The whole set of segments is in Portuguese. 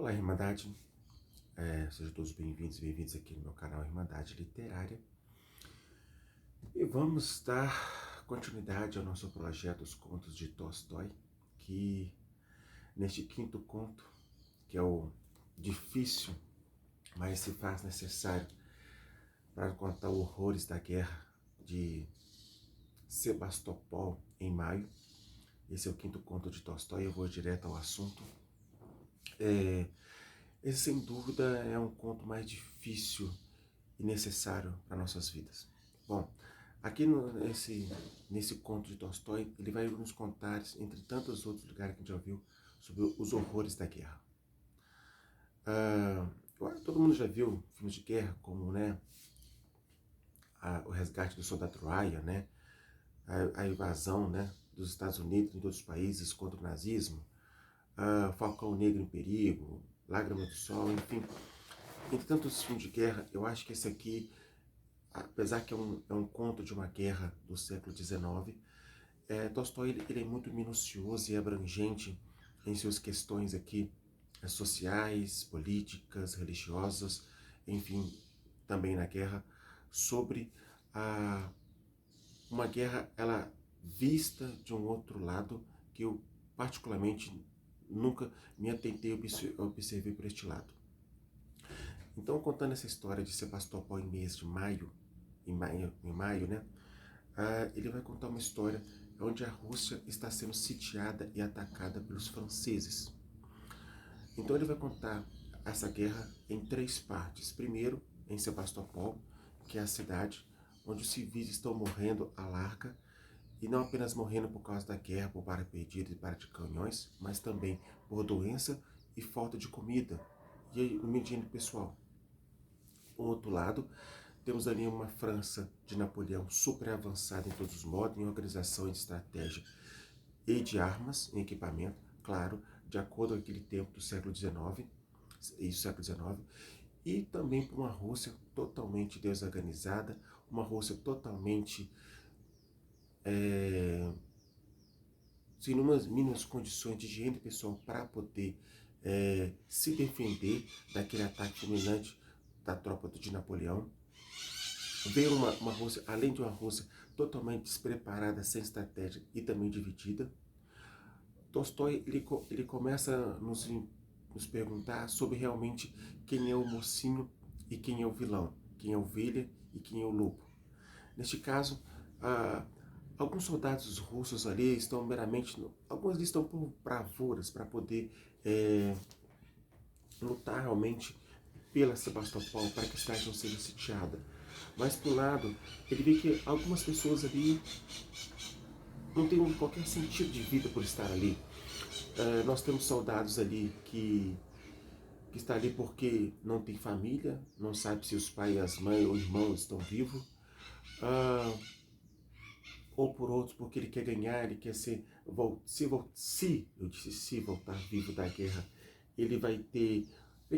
Olá, Irmandade. Sejam todos bem-vindos e bem-vindos aqui no meu canal Irmandade Literária. E vamos dar continuidade ao nosso projeto Os Contos de Tolstói, que neste quinto conto, que é o difícil, mas se faz necessário para contar horrores da guerra de Sebastopol em maio. Esse é o quinto conto de Tolstói, eu vou direto ao assunto. Esse, sem dúvida, é um conto mais difícil e necessário para nossas vidas. Bom, aqui nesse conto de Tolstói, ele vai nos contar, entre tantos outros lugares que a gente já viu, sobre os horrores da guerra. Todo mundo já viu filmes de guerra, como o Resgate do Soldado Ryan, né? A invasão, né, dos Estados Unidos e de outros países contra o nazismo, Falcão Negro em Perigo, Lágrima do Sol, enfim. Entre tantos filmes de guerra, eu acho que esse aqui, apesar que é um conto de uma guerra do século XIX, Tolstói ele é muito minucioso e abrangente em suas questões aqui sociais, políticas, religiosas, enfim, também na guerra, sobre uma guerra ela vista de um outro lado que eu particularmente nunca me atentei a observar por este lado. Então, contando essa história de Sebastopol em mês de maio, né? Ele vai contar uma história onde a Rússia está sendo sitiada e atacada pelos franceses. Então ele vai contar essa guerra em três partes. Primeiro, em Sebastopol, que é a cidade onde os civis estão morrendo à larga, e não apenas morrendo por causa da guerra, por bala perdida e bala de canhões, mas também por doença e falta de comida e no higiene pessoal. Do outro lado, temos ali uma França de Napoleão super avançada em todos os modos, em organização e estratégia e de armas, em equipamento, claro, de acordo com aquele tempo do século XIX, e também por uma Rússia totalmente desorganizada, uma Rússia totalmente sem umas mínimas condições de higiene pessoal para poder se defender daquele ataque fulminante da tropa de Napoleão. Veio uma Rússia, além de uma Rússia totalmente despreparada, sem estratégia e também dividida. Tolstói ele começa a nos perguntar sobre realmente quem é o mocinho e quem é o vilão, quem é a ovelha e quem é o lobo. Neste caso, alguns soldados russos ali estão meramente, alguns ali estão por bravuras para poder lutar realmente pela Sebastopol, para que a cidade não seja sitiada. Mas, por um lado, ele vê que algumas pessoas ali não têm qualquer sentido de vida por estar ali. Nós temos soldados ali que está ali porque não tem família, não sabe se os pais, as mães ou irmãos estão vivos. Ou por outros porque ele quer ganhar, ele quer se voltar vivo da guerra, ele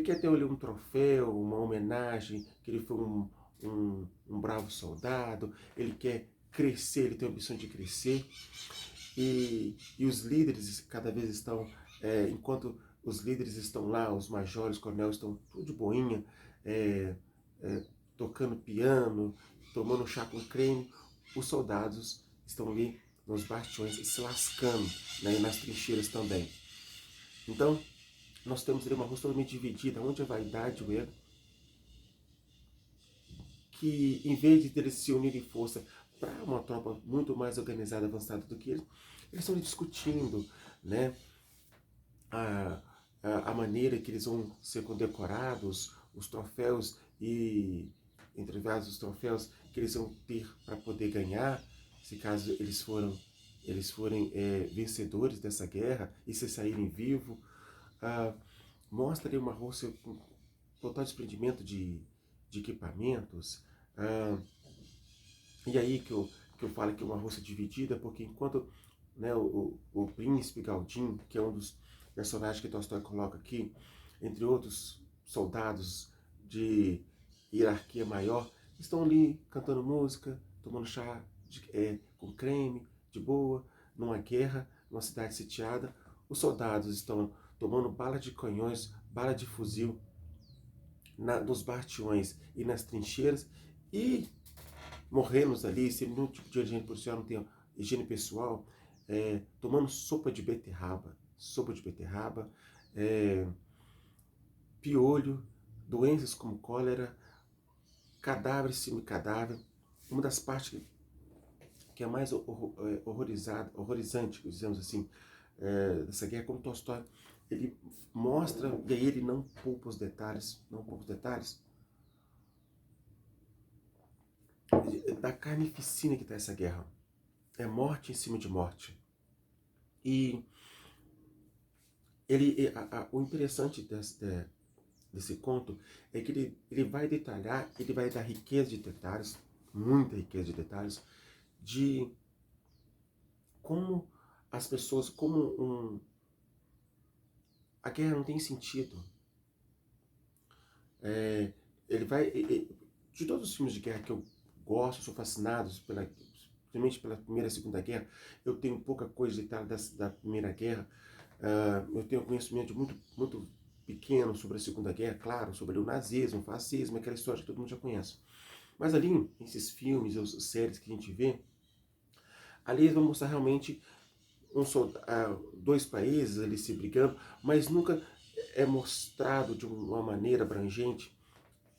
quer ter ali um troféu, uma homenagem, que ele foi um bravo soldado, ele quer crescer, ele tem a ambição de crescer, e os líderes cada vez estão, enquanto os líderes estão lá, os majores, coronéis estão tudo de boinha, tocando piano, tomando chá com creme, os soldados estão ali nos bastiões se lascando, né, e nas trincheiras também. Então, nós temos ali uma Rússia totalmente dividida, onde a vaidade e o ego, que em vez de eles se unirem em força para uma tropa muito mais organizada e avançada do que eles estão discutindo, né, a maneira que eles vão ser condecorados, os troféus e, entre vários troféus que eles vão ter para poder ganhar, se caso eles forem vencedores dessa guerra e se saírem vivos. Mostra ali uma Rússia com total desprendimento de equipamentos. E aí que eu falo que é uma Rússia dividida, porque enquanto, né, o príncipe Galdin, que é um dos personagens que Tolstói coloca aqui, entre outros soldados de hierarquia maior, estão ali cantando música, tomando chá com creme, de boa, numa guerra, numa cidade sitiada. Os soldados estão tomando bala de canhões bala de fuzil nos bastiões e nas trincheiras, e morremos ali, sem nenhum tipo de higiene pessoal, não tem higiene pessoal, tomando sopa de beterraba, piolho, doenças como cólera, cadáver, semicadáver. Uma das partes que é mais horrorizante, dizemos assim, dessa guerra, como Tolstói, ele mostra, e aí ele não poupa os detalhes, da carnificina que está essa guerra. É morte em cima de morte. E o interessante desse conto é que ele vai detalhar, ele vai dar riqueza de detalhes, muita riqueza de detalhes, de como as pessoas, a guerra não tem sentido. De todos os filmes de guerra que eu gosto, sou fascinado principalmente pela Primeira e Segunda Guerra, eu tenho pouca coisa de detalhe da Primeira Guerra. Eu tenho conhecimento muito, muito pequeno sobre a Segunda Guerra, claro, sobre o nazismo, o fascismo, aquela história que todo mundo já conhece. Mas ali, nesses filmes, as séries que a gente vê, ali eles vão mostrar realmente dois países ali se brigando, mas nunca é mostrado de uma maneira abrangente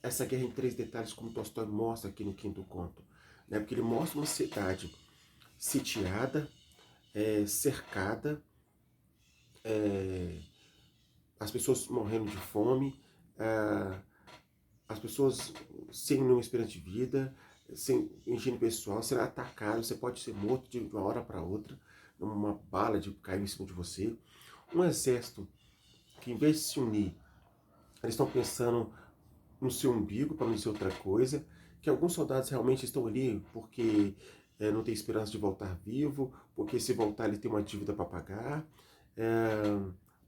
essa guerra em três detalhes, como Tolstói mostra aqui no quinto conto. Né? Porque ele mostra uma cidade sitiada, cercada, as pessoas morrendo de fome, as pessoas sem nenhuma esperança de vida, sem higiene pessoal, sendo atacado, você pode ser morto de uma hora para outra, uma bala de cair em cima de você. Um exército que, em vez de se unir, eles estão pensando no seu umbigo, para não dizer outra coisa, que alguns soldados realmente estão ali porque não tem esperança de voltar vivo, porque se voltar ele tem uma dívida para pagar.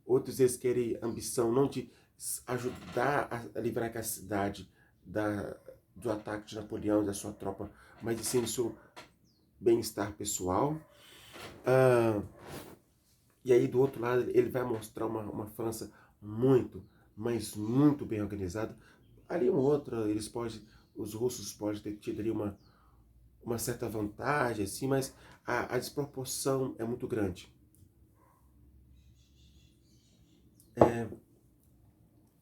Outros eles querem ambição não de ajudar a livrar aquela cidade do ataque de Napoleão e da sua tropa, mas de sim do seu bem-estar pessoal. E aí do outro lado ele vai mostrar uma França muito, mas muito bem organizada. Ali uma outra, os russos podem ter tido ali uma certa vantagem, assim, mas a desproporção é muito grande.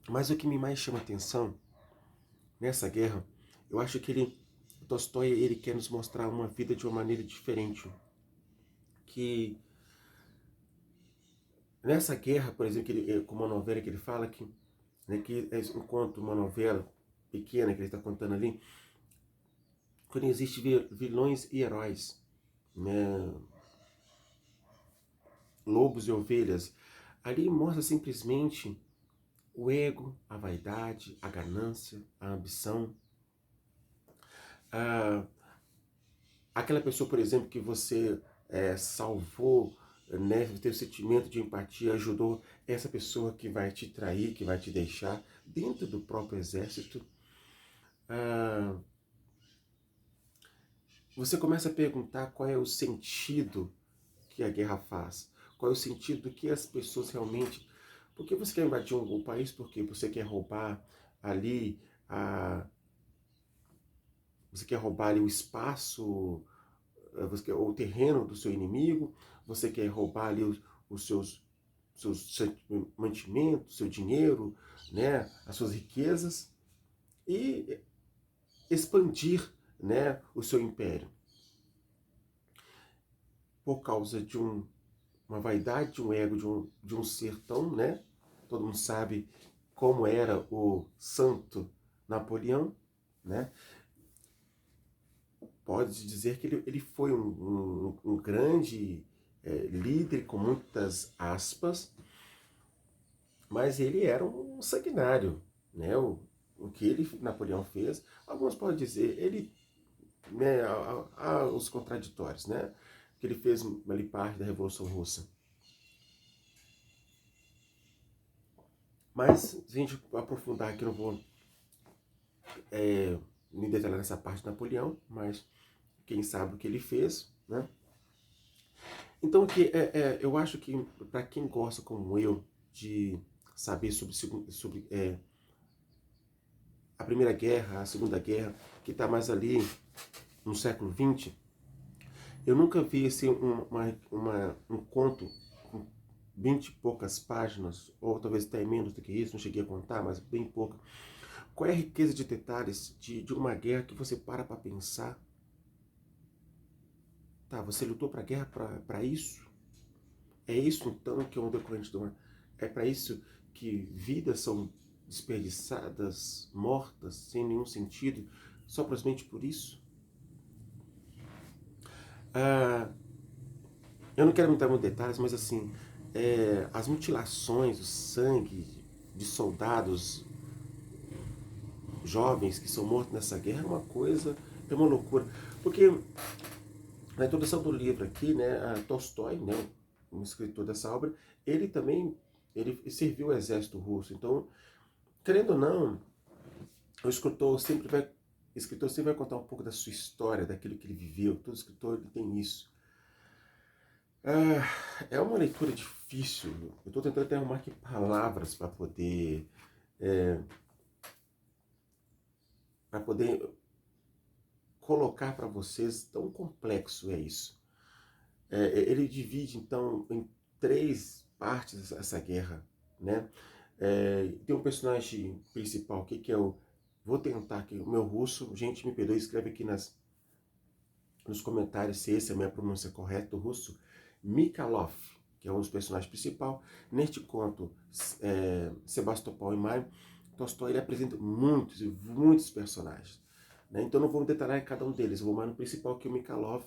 Mas o que me mais chama atenção nessa guerra, eu acho que o Tolstói, ele quer nos mostrar uma vida de uma maneira diferente. Que nessa guerra, por exemplo, como uma novela que ele fala, que é um conto, uma novela pequena que ele está contando ali, quando existe vilões e heróis, né? Lobos e ovelhas, ali mostra simplesmente o ego, a vaidade, a ganância, a ambição. Aquela pessoa, por exemplo, que você salvou, né, teve sentimento de empatia, ajudou essa pessoa que vai te trair, que vai te deixar dentro do próprio exército. Você começa a perguntar qual é o sentido que a guerra faz, qual é o sentido do que as pessoas realmente... Por que você quer invadir um país? Porque você quer roubar ali você quer roubar ali o espaço, o terreno do seu inimigo, você quer roubar ali os seus mantimentos, seu dinheiro, né, as suas riquezas, e expandir, né, o seu império. Por causa de uma vaidade, de um ego, de um ser tão, né, todo mundo sabe como era o santo Napoleão, né? Pode dizer que ele foi um grande líder, com muitas aspas, mas ele era um sanguinário, né? O que Napoleão fez, alguns podem dizer, né, há os contraditórios, né? Que ele fez ali parte da Revolução Russa. Mas, se a gente aprofundar aqui, eu não vou me detalhar nessa parte de Napoleão, mas quem sabe o que ele fez, né? Então, eu acho que para quem gosta, como eu, de saber sobre a Primeira Guerra, a Segunda Guerra, que está mais ali no século XX, eu nunca vi assim, um conto com 20 e poucas páginas, ou talvez até menos do que isso, não cheguei a contar, mas bem pouco. Qual é a riqueza de detalhes de uma guerra que você para pensar? Tá, você lutou para a guerra para isso? É isso então que é um decorrente de uma... É para isso que vidas são desperdiçadas, mortas, sem nenhum sentido, só simplesmente por isso? Ah, eu não quero entrar em detalhes, mas assim, as mutilações, o sangue de soldados jovens que são mortos nessa guerra é uma coisa, é uma loucura. Porque na introdução do livro aqui, né, a Tolstói, né, um escritor dessa obra, ele também ele serviu o exército russo. Então, querendo ou não, o escritor sempre vai contar um pouco da sua história, daquilo que ele viveu. Todo escritor ele tem isso. É uma leitura difícil. Eu estou tentando até arrumar aqui palavras é, para poder colocar para vocês, tão complexo é isso. Ele divide então em três partes essa guerra, né? Tem um personagem principal aqui que é o... Vou tentar aqui, o meu russo, gente me perdoe, escreve aqui nos comentários se essa é a minha pronúncia correta do russo. Mikhailov, que é um dos personagens principais. Neste conto, Sebastopol e Maio, Tolstói ele apresenta muitos e muitos personagens, né? Então não vou detalhar em cada um deles, eu vou mais no principal, que é o Mikhailov,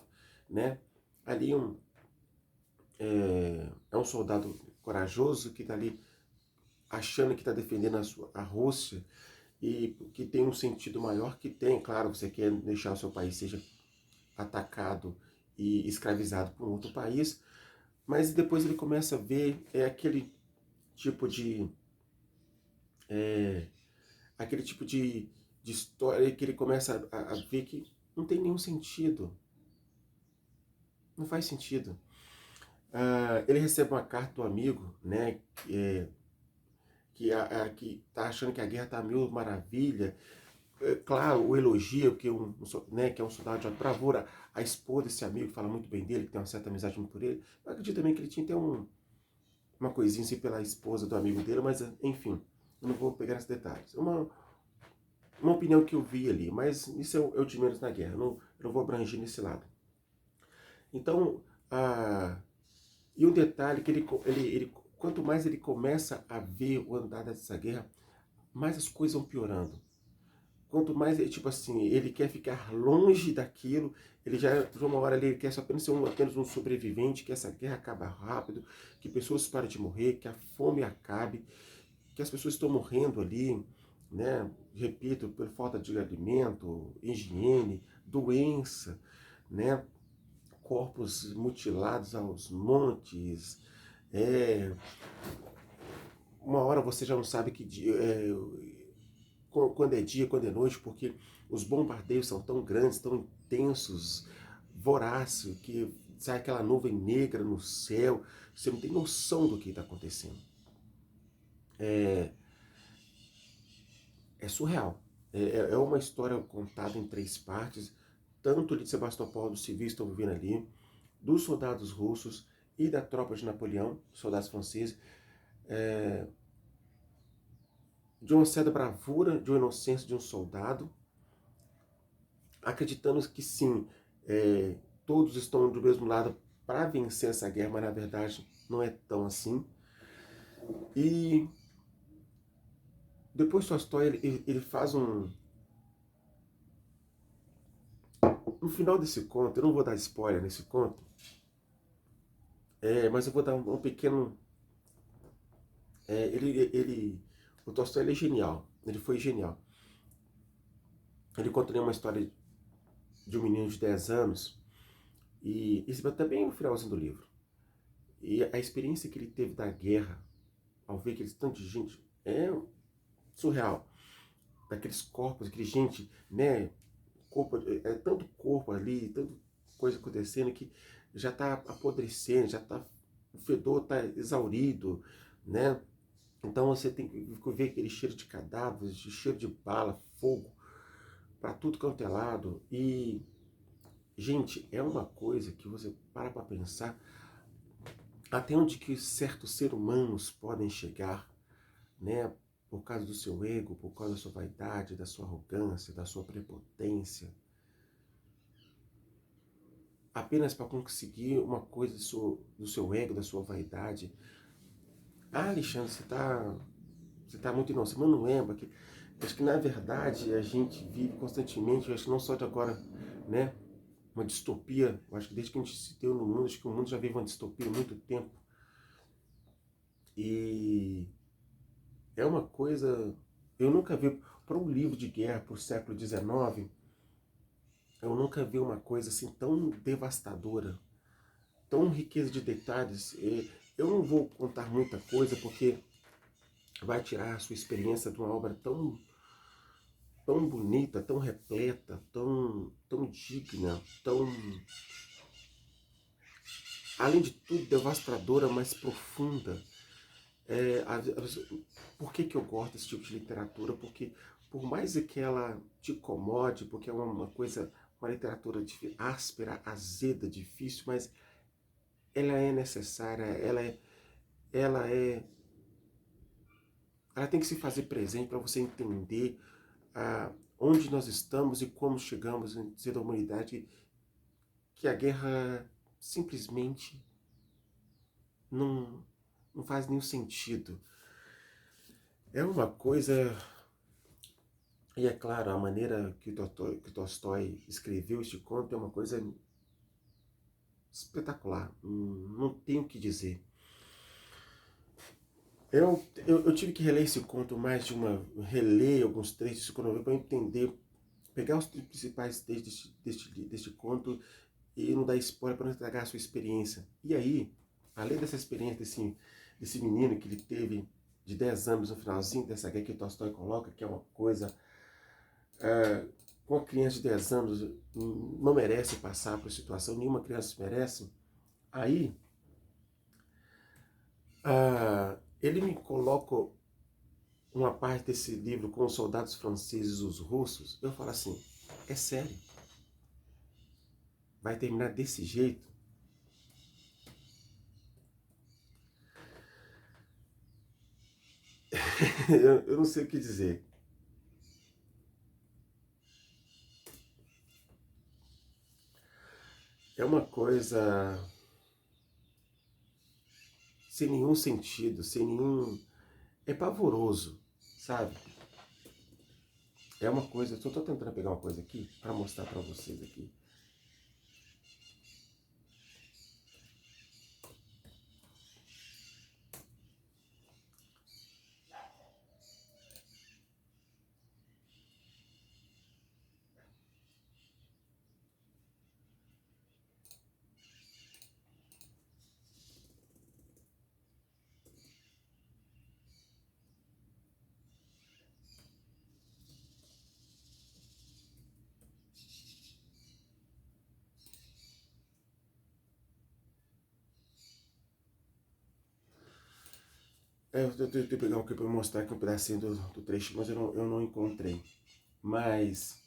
né? Ali é um soldado corajoso que está ali achando que está defendendo a Rússia e que tem um sentido maior, que tem, claro, você quer deixar o seu país seja atacado e escravizado por um outro país, mas depois ele começa a ver aquele tipo de de história que ele começa a ver que não tem nenhum sentido, não faz sentido. Ele recebe uma carta do amigo, né, que tá achando que a guerra tá mil maravilha. Claro, o elogia, porque né, que é um soldado de alta bravura. A esposa desse amigo fala muito bem dele, que tem uma certa amizade por ele. Eu acredito também que ele tinha até uma coisinha assim pela esposa do amigo dele, mas enfim, eu não vou pegar esses detalhes. Uma opinião que eu vi ali, mas isso é o de menos na guerra, eu não vou abranger nesse lado. Então, e um detalhe que quanto mais ele começa a ver o andar dessa guerra, mais as coisas vão piorando. Quanto mais, tipo assim, ele quer ficar longe daquilo, ele já, de uma hora, ele quer só apenas ser apenas um sobrevivente, que essa guerra acabe rápido, que pessoas parem de morrer, que a fome acabe, que as pessoas estão morrendo ali, né? Repito, por falta de alimento, higiene, doença, né? Corpos mutilados aos montes. Uma hora você já não sabe quando é dia, quando é noite, porque os bombardeios são tão grandes, tão intensos, vorazes, que sai aquela nuvem negra no céu, você não tem noção do que está acontecendo. É surreal. É uma história contada em três partes, tanto de Sebastopol, dos civis que estão vivendo ali, dos soldados russos e da tropa de Napoleão, soldados franceses, de uma certa bravura, de uma inocência de um soldado, acreditando que sim, todos estão do mesmo lado para vencer essa guerra, mas na verdade não é tão assim. E depois Tolstói ele faz no final desse conto, eu não vou dar spoiler nesse conto, mas eu vou dar um pequeno... o Tolstói ele é genial, ele foi genial. Ele conta uma história de um menino de 10 anos, e isso vai também no finalzinho do livro. E a experiência que ele teve da guerra, ao ver aqueles tanto de gente, é surreal. Daqueles corpos, aquele gente, né? Tanto corpo ali, tanta coisa acontecendo que já está apodrecendo, o fedor está exaurido, né? Então você tem que ver aquele cheiro de cadáveres, de cheiro de bala, fogo, para tudo quanto é lado. E, gente, é uma coisa que você para pensar até onde que certos seres humanos podem chegar, né? Por causa do seu ego, por causa da sua vaidade, da sua arrogância, da sua prepotência. Apenas para conseguir uma coisa do seu ego, da sua vaidade. Ah, Alexandre, você tá muito inocente, mas não lembra que acho que na verdade a gente vive constantemente, eu acho que não só de agora, né? Uma distopia, eu acho que desde que a gente se deu no mundo, acho que o mundo já vive uma distopia há muito tempo. E é uma coisa, eu nunca vi, para um livro de guerra para o século XIX, eu nunca vi uma coisa assim tão devastadora, tão riqueza de detalhes. Eu não vou contar muita coisa porque vai tirar a sua experiência de uma obra tão bonita, tão repleta, tão digna, além de tudo, devastadora, mas profunda. É, por que eu gosto desse tipo de literatura? Porque por mais que ela te incomode, porque é uma coisa, uma literatura áspera, azeda, difícil, mas ela é necessária, ela é, ela tem que se fazer presente para você entender onde nós estamos e como chegamos em ser da humanidade, que a guerra simplesmente não, não faz nenhum sentido. É uma coisa, e é claro, a maneira que o Tolstói escreveu este conto é uma coisa espetacular, não tenho o que dizer. Eu tive que reler esse conto mais de uma, reler alguns trechos para entender, pegar os principais trechos deste conto e não dar spoiler para não estragar a sua experiência. E aí, além dessa experiência desse menino que ele teve de 10 anos no finalzinho dessa guerra que o Tolstói coloca, que é uma coisa, uma criança de 10 anos não merece passar por situação, nenhuma criança merece. Aí, ele me coloca uma parte desse livro com os soldados franceses e os russos. Eu falo assim, é sério? Vai terminar desse jeito? Eu não sei o que dizer. É uma coisa sem nenhum sentido, sem nenhum... É pavoroso, sabe? É uma coisa... Eu estou tentando pegar uma coisa aqui para mostrar para vocês aqui. Eu tenho que pegar um aqui para mostrar aqui um pedacinho do trecho, mas eu não encontrei. Mas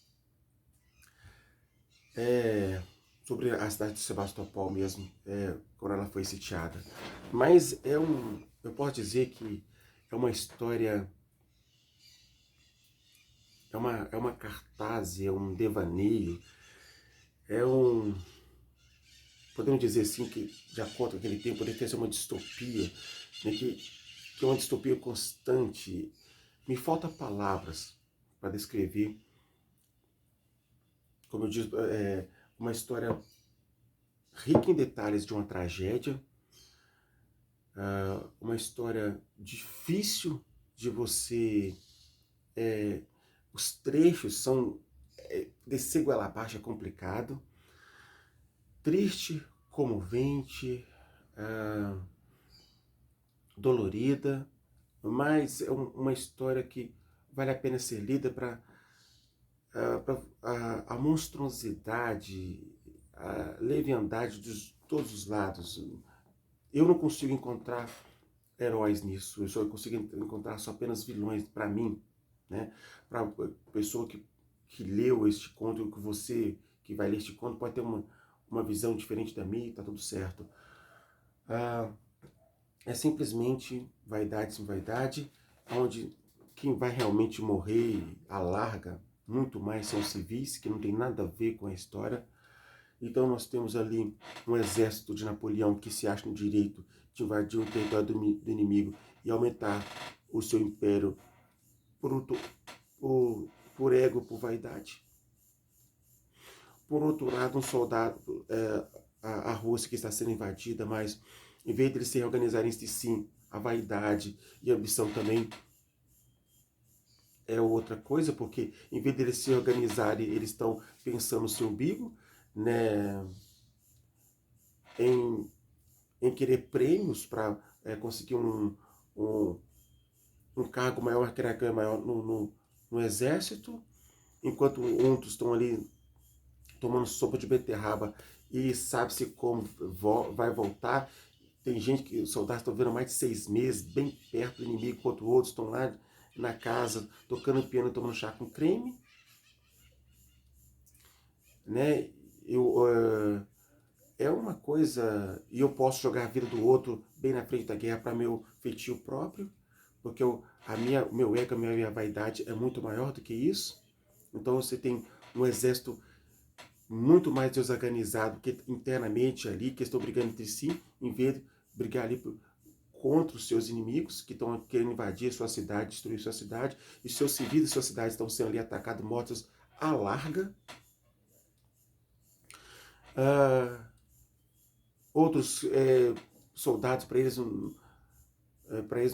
sobre a cidade de Sebastopol mesmo, quando ela foi sitiada. Mas eu posso dizer que é uma história, é uma cartaz, é um devaneio, é um, podemos dizer assim, que de acordo com aquele tempo, poderia ter sido uma distopia, né, que é uma distopia constante. Me faltam palavras para descrever, como eu disse, uma história rica em detalhes de uma tragédia, uma história difícil de você... os trechos são... descer goela abaixo é complicado, triste, comovente, dolorida, mas é uma história que vale a pena ser lida para a monstruosidade, a leviandade de todos os lados. Eu não consigo encontrar heróis nisso, eu só consigo encontrar só apenas vilões para mim, né? Para a pessoa que leu este conto, que você que vai ler este conto pode ter uma visão diferente da minha, tá tudo certo. É simplesmente vaidade sem vaidade, onde quem vai realmente morrer à larga, muito mais são civis, que não tem nada a ver com a história. Então nós temos ali um exército de Napoleão que se acha no direito de invadir o território do inimigo e aumentar o seu império por, por ego, por vaidade. Por outro lado, um soldado, a Rússia que está sendo invadida, mas em vez de eles se reorganizarem entre si, a vaidade e a ambição também é outra coisa, porque em vez de eles se organizarem, eles estão pensando no seu umbigo, né, em querer prêmios para conseguir um cargo maior, uma hierarquia maior no exército, enquanto outros estão ali tomando sopa de beterraba e sabe-se como vai voltar. Tem gente que, os soldados estão vendo mais de 6 meses, bem perto do inimigo, enquanto outros estão lá na casa, tocando piano, tomando chá com creme. Né? É uma coisa, e eu posso jogar a vida do outro bem na frente da guerra para meu feitio próprio, porque o meu ego, a minha vaidade é muito maior do que isso. Então você tem um exército muito mais desorganizado que internamente ali, que estão brigando entre si, em vez de brigar ali contra os seus inimigos, que estão querendo invadir a sua cidade, destruir sua cidade, e seus civis de sua cidade estão sendo ali atacados, mortos à larga. Outros soldados, para eles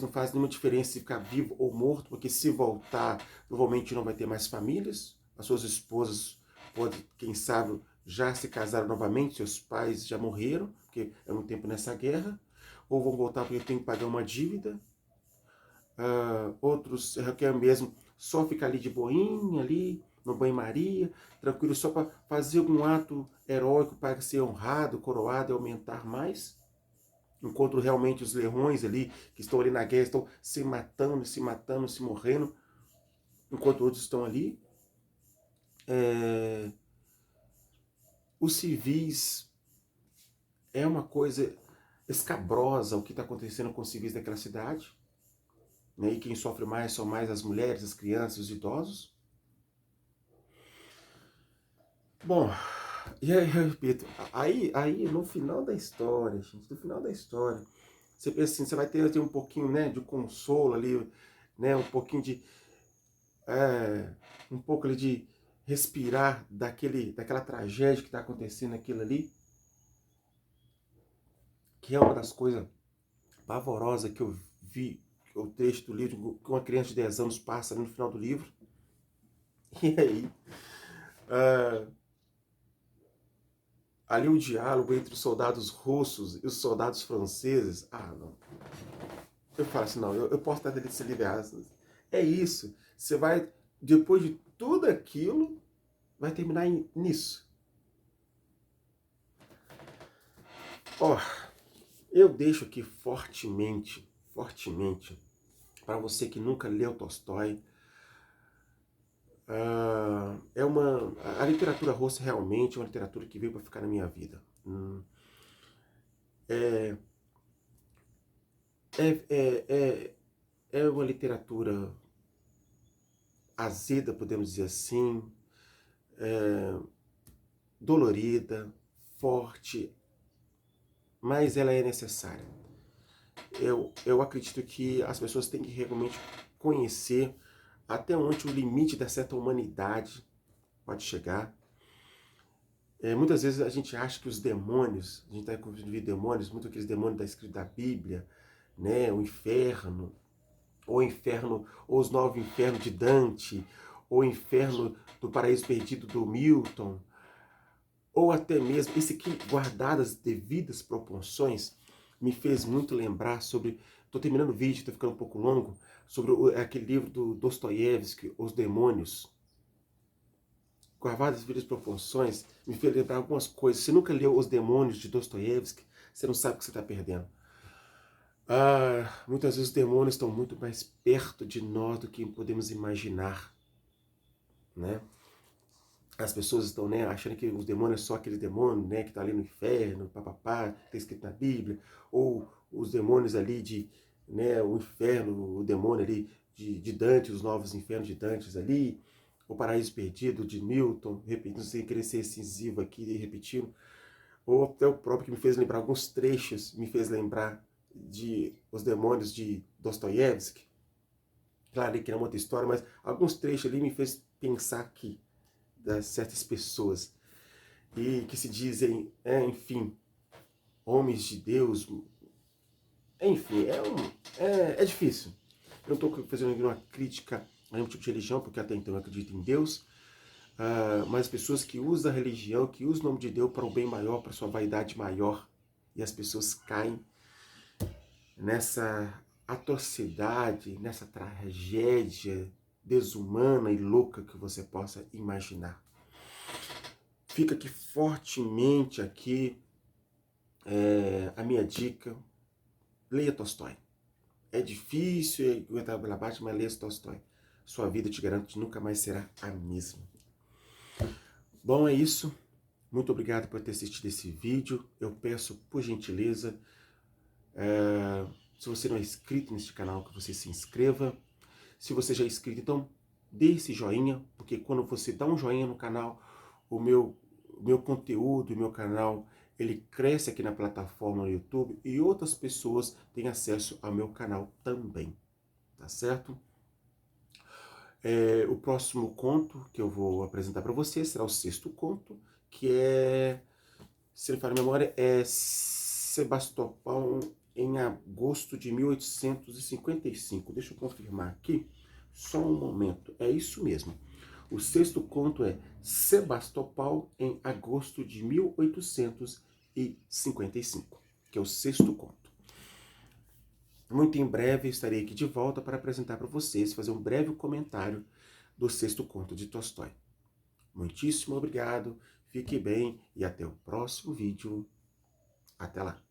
não faz nenhuma diferença se ficar vivo ou morto, porque se voltar, provavelmente não vai ter mais famílias, as suas esposas podem, quem sabe, já se casaram novamente, seus pais já morreram, porque é um tempo nessa guerra, ou vão voltar porque tem que pagar uma dívida. Outros querem mesmo só ficar ali de boinha, ali, no banho-maria, tranquilo, só para fazer algum ato heróico para ser honrado, coroado e aumentar mais. Enquanto realmente os leões ali, que estão ali na guerra, estão se matando, se morrendo, enquanto outros estão ali. Os civis, é uma coisa escabrosa o que está acontecendo com os civis daquela cidade. Né? E quem sofre mais são mais as mulheres, as crianças, os idosos. Bom, e aí, eu repito, aí no final da história, gente, no final da história, você pensa assim, você vai ter um pouquinho, né, de consolo ali, né, um pouquinho de, um pouco ali de respirar daquela tragédia que está acontecendo aquilo ali, que é uma das coisas pavorosas que eu vi, o trecho do livro, que uma criança de 10 anos passa ali no final do livro. E aí, ali o diálogo entre os soldados russos e os soldados franceses, não. Eu falo assim, não, eu posso estar dentro desse livro. É isso, você vai, depois de tudo aquilo, vai terminar nisso. Eu deixo aqui fortemente, para você que nunca leu Tolstói, a literatura russa realmente é uma literatura que veio para ficar na minha vida. É uma literatura azeda, podemos dizer assim, dolorida, forte, mas ela é necessária. Eu acredito que as pessoas têm que realmente conhecer até onde o limite da certa humanidade pode chegar. Muitas vezes a gente acha que os demônios, a gente está confundindo demônios, muito aqueles demônios da escrita da Bíblia, né, o inferno, ou os 9 infernos de Dante, ou o inferno do Paraíso Perdido do Milton, ou até mesmo, esse aqui, guardado as devidas proporções, me fez muito lembrar sobre, estou terminando o vídeo, está ficando um pouco longo, sobre aquele livro do Dostoiévski, Os Demônios. Guardado as devidas proporções, me fez lembrar algumas coisas. Você nunca leu Os Demônios de Dostoiévski, você não sabe o que você está perdendo. Muitas vezes os demônios estão muito mais perto de nós do que podemos imaginar, né? As pessoas estão, né, achando que os demônios é só aquele demônio, né, que está ali no inferno, papapá, que está escrito na Bíblia, ou os demônios ali de, né, o inferno, o demônio ali de Dante, os novos infernos de Dante ali, o paraíso perdido de Milton, repetindo, sem querer ser incisivo aqui e repetindo, ou até o próprio que me fez lembrar alguns trechos, me fez lembrar de Os Demônios de Dostoiévski. Claro que não é uma outra história, mas alguns trechos ali me fez pensar aqui, das certas pessoas, e que se dizem, enfim, homens de Deus, enfim, é difícil. Eu não estou fazendo nenhuma crítica a nenhum tipo de religião, porque até então eu acredito em Deus, mas pessoas que usam a religião, que usam o nome de Deus para um bem maior, para sua vaidade maior, e as pessoas caem nessa atrocidade, nessa tragédia desumana e louca que você possa imaginar. Fica aqui fortemente a minha dica: leia Tolstói. É difícil aguentar pela baixa, mas leia Tolstói. Sua vida, te garanto, nunca mais será a mesma. Bom, é isso. Muito obrigado por ter assistido esse vídeo. Eu peço, por gentileza, se você não é inscrito neste canal, que você se inscreva. Se você já é inscrito, então dê esse joinha, porque quando você dá um joinha no canal, o meu conteúdo, o meu canal, ele cresce aqui na plataforma no YouTube e outras pessoas têm acesso ao meu canal também, tá certo? O próximo conto que eu vou apresentar para você será o sexto conto, que se não falha a memória, é Sebastopol em agosto de 1855. Deixa eu confirmar aqui, só um momento, é isso mesmo. O sexto conto é Sebastopol em agosto de 1855, que é o sexto conto. Muito em breve estarei aqui de volta para apresentar para vocês, fazer um breve comentário do sexto conto de Tolstói. Muitíssimo obrigado, fique bem e até o próximo vídeo. Até lá!